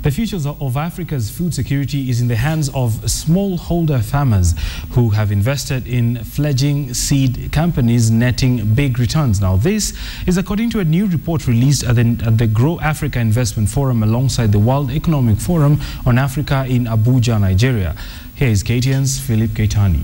The future of Africa's food security is in the hands of smallholder farmers who have invested in fledgling seed companies netting big returns. Now, this is according to a new report released at the Grow Africa Investment Forum alongside the World Economic Forum on Africa in Abuja, Nigeria. Here is KTN's Philip Keitani.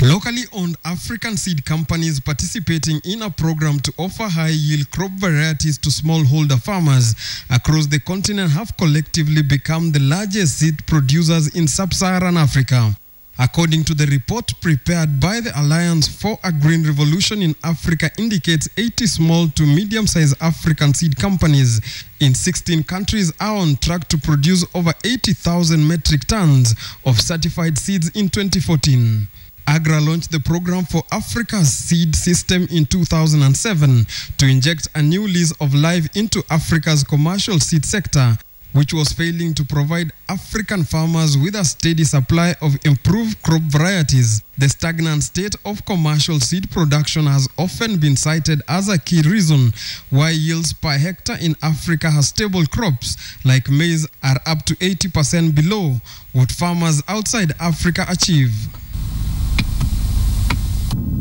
Locally owned African seed companies participating in a program to offer high-yield crop varieties to smallholder farmers across the continent have collectively become the largest seed producers in sub-Saharan Africa. According to the report prepared by the Alliance for a Green Revolution in Africa, indicates 80 small to medium-sized African seed companies in 16 countries are on track to produce over 80,000 metric tons of certified seeds in 2014. AGRA launched the program for Africa's seed system in 2007 to inject a new lease of life into Africa's commercial seed sector, which was failing to provide African farmers with a steady supply of improved crop varieties. The stagnant state of commercial seed production has often been cited as a key reason why yields per hectare in Africa has stable crops like maize are up to 80% below what farmers outside Africa achieve.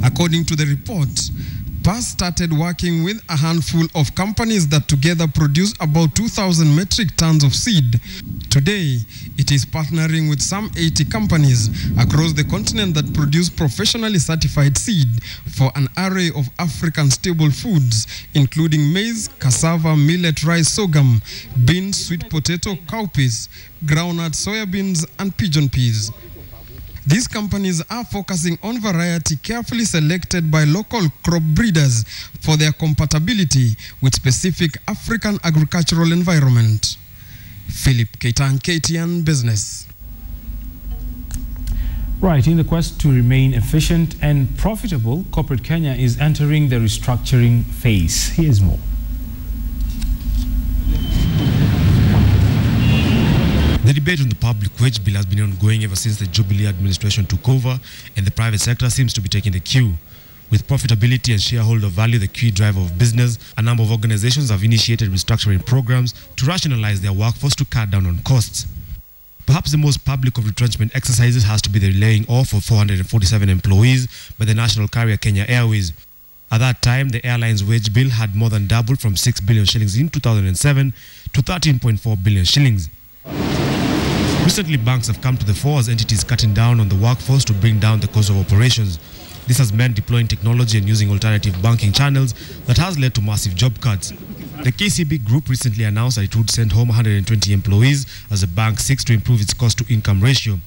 According to the report, PAS started working with a handful of companies that together produce about 2,000 metric tons of seed. Today, it is partnering with some 80 companies across the continent that produce professionally certified seed for an array of African staple foods, including maize, cassava, millet, rice, sorghum, beans, sweet potato, cowpeas, groundnut, soybeans, and pigeon peas. These companies are focusing on variety carefully selected by local crop breeders for their compatibility with specific African agricultural environment. Philip Keitani, KTN Business. Right, in the quest to remain efficient and profitable, corporate Kenya is entering the restructuring phase. Here's more. The debate on the public wage bill has been ongoing ever since the Jubilee administration took over, and the private sector seems to be taking the cue. With profitability and shareholder value the key driver of business, a number of organizations have initiated restructuring programs to rationalize their workforce to cut down on costs. Perhaps the most public of retrenchment exercises has to be the laying off of 447 employees by the national carrier Kenya Airways. At that time, the airline's wage bill had more than doubled from 6 billion shillings in 2007 to 13.4 billion shillings. Recently, banks have come to the fore as entities cutting down on the workforce to bring down the cost of operations. This has meant deploying technology and using alternative banking channels that has led to massive job cuts. The KCB Group recently announced that it would send home 120 employees as the bank seeks to improve its cost-to-income ratio.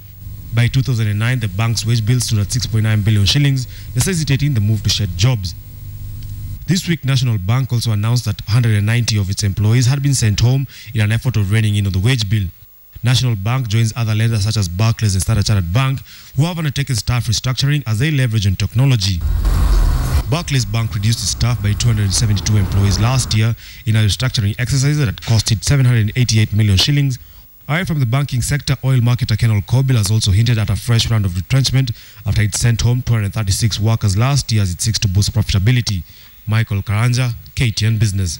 By 2009, the bank's wage bill stood at 6.9 billion shillings, necessitating the move to shed jobs. This week, National Bank also announced that 190 of its employees had been sent home in an effort of reining in on the wage bill. National Bank joins other lenders such as Barclays and Standard Chartered Bank, who have undertaken staff restructuring as they leverage on technology. Barclays Bank reduced its staff by 272 employees last year in a restructuring exercise that costed 788 million shillings. Away from the banking sector, oil marketer Kenol Kobil has also hinted at a fresh round of retrenchment after it sent home 236 workers last year as it seeks to boost profitability. Michael Karanja, KTN Business.